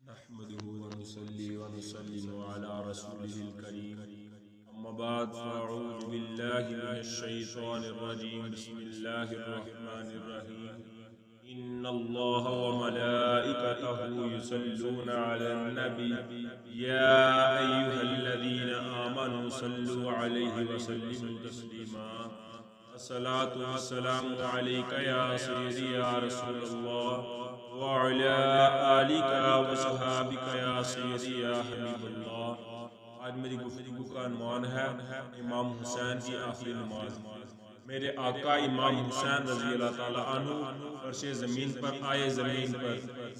نحمده ونصلي ونسلم على رسوله الكريم أما بعد فأعوذ بالله من الشيطان الرجيم بسم الله الرحمن الرحيم إن الله وملائكته يصلون على النبي يا أيها الذين آمنوا صلوا عليه وسلموا تسليما الصلاة والسلام عليك يا سيدي يا رسول الله وعلى آلِكَ وصحابك یا سیدی یا حبیب اللہ۔ آج میری گفتگو کا عنوان ہے امام حسین کی آخری نماز۔ میرے آقا امام حسین رضی اللہ تعالیٰ عنہ فرش زمین پر آئے،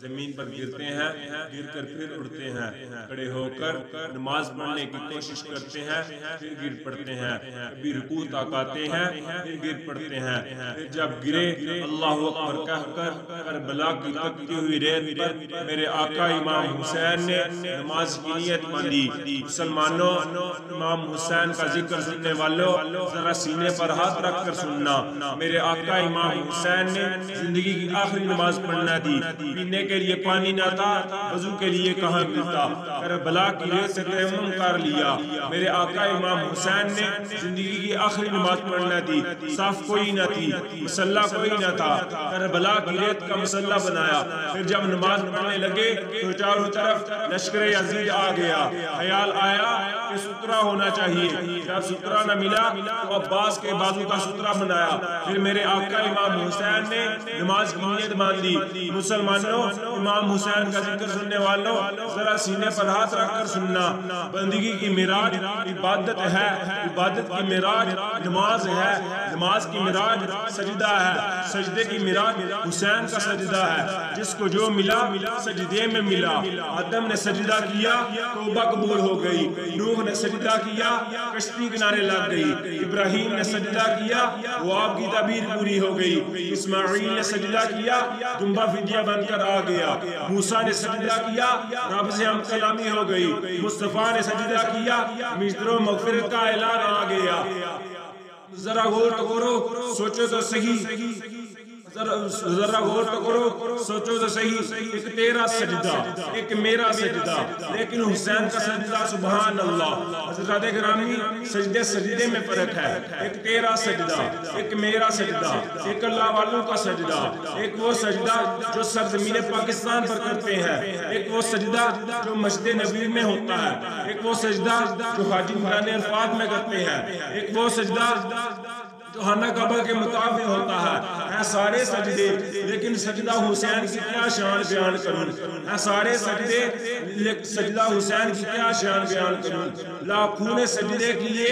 زمین پر گرتے ہیں، گر کر پھر اٹھتے ہیں، کھڑے ہو کر نماز پڑھنے کی کوشش کرتے ہیں، پھر گر پڑتے ہیں، کبھی رکوع تک آتے ہیں، پھر گر پڑتے ہیں، پھر جب گرے اللہ اکبر کہہ کر کربلا کی تپتی ہوئی ریت پر میرے آقا امام حسین نے نماز کی نیت باندھی۔ مسلمانوں، امام حسین کا ذکر سننے والوں ذرا سینے پر ہاتھ رکھ کر سننا۔ میرے آقا امام حسین نے زندگی کی آخری نماز پڑھنا تھی، پینے کے لیے پانی نہ تھا، وضو کے لیے کہاں ملتا، کربلا کی ریت سے تیمم کر لیا۔ میرے آقا امام حسین نے زندگی کی آخری نماز پڑھنا تھی، صاف کوئی نہ تھی، مسلح کوئی نہ تھا، کربلا کی ریت کا مسلح بنایا۔ پھر جب نماز پڑھنے لگے تو چاروں طرف لشکر یزید آ گیا، خیال آیا کہ سترہ ہونا چاہیے، جب سترہ نہ ملا تو عباس کے بازو کا سترہ بنایا۔ پھر میرے آقا امام حسین نے نماز کی نیت باندھی۔ مسلمانوں، امام حسین کا ذکر سننے والوں ذرا سینے پر ہاتھ رکھ کر سننا۔ بندگی کی معراج عبادت ہے، عبادت کی معراج نماز ہے، نماز کی معراج سجدہ ہے، سجدے کی معراج حسین کا سجدہ ہے۔ جس کو جو ملا سجدے میں ملا۔ آدم نے سجدہ کیا توبہ قبول ہو گئی، نوح نے سجدہ کیا کشتی کنارے لگ گئی، ابراہیم نے سجدہ کیا وہ آپ کی تعبیر پوری ہو گئی، اسماعیل نے سجدہ کیا دمبا فدیہ بن کر آ گیا، موسیٰ نے سجدہ کیا رب سے ہم کلامی ہو گئی، مصطفیٰ نے سجدہ کیا مغفرت و مغفرت کا اعلان آ گیا۔ ذرا غور تو کرو، سوچو تو صحیح، ذرا غور تو کرو، سوچو تو صحیح، ایک تیرا سجدہ ایک میرا سجدہ، لیکن حسین کا سجدہ سبحان اللہ۔ حضرات گرامی، سجدے میں فرق ہے، ایک تیرا سجدہ ایک میرا سجدہ، ایک اللہ والوں کا سجدہ، ایک وہ سجدہ جو سرزمین پاکستان پر کرتے ہیں، ایک وہ سجدہ جو مسجد نبوی میں ہوتا ہے، ایک وہ سجدہ جو حاجی پرانے الفاظ میں کرتے ہیں، ایک وہ سجدہ جو خانہ کعبہ کے مطابق ہوتا ہے سارے سجدے، لیکن سجدہ حسین کی کیا شان بیان کروں، ہے سارے سجدے، سجدہ حسین کی کیا شان بیان کروں۔ لاکھوں نے سجدے کیے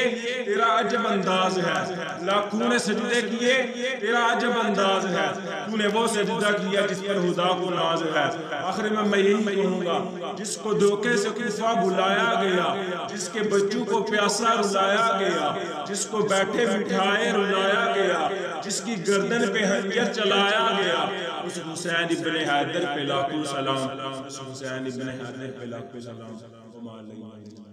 تیرا عجب انداز ہے، لاکھوں نے سجدے کیے تیرا عجب انداز ہے، تو نے وہ سجدہ کیا جس پر خدا کو ناز ہے۔ آخر میں یہی کہوں گا، جس کو دھوکے سے کوفہ بلایا گیا، جس کے بچوں کو پیاسا رلایا گیا، جس کو بیٹھے بٹھائے رلایا گیا، جس کی گردن پہ خنجر چلایا گیا، اس حسین ابن حیدر پہ لاکھوں سلام، اس حسین ابن حیدر پہ لاکھوں سلام۔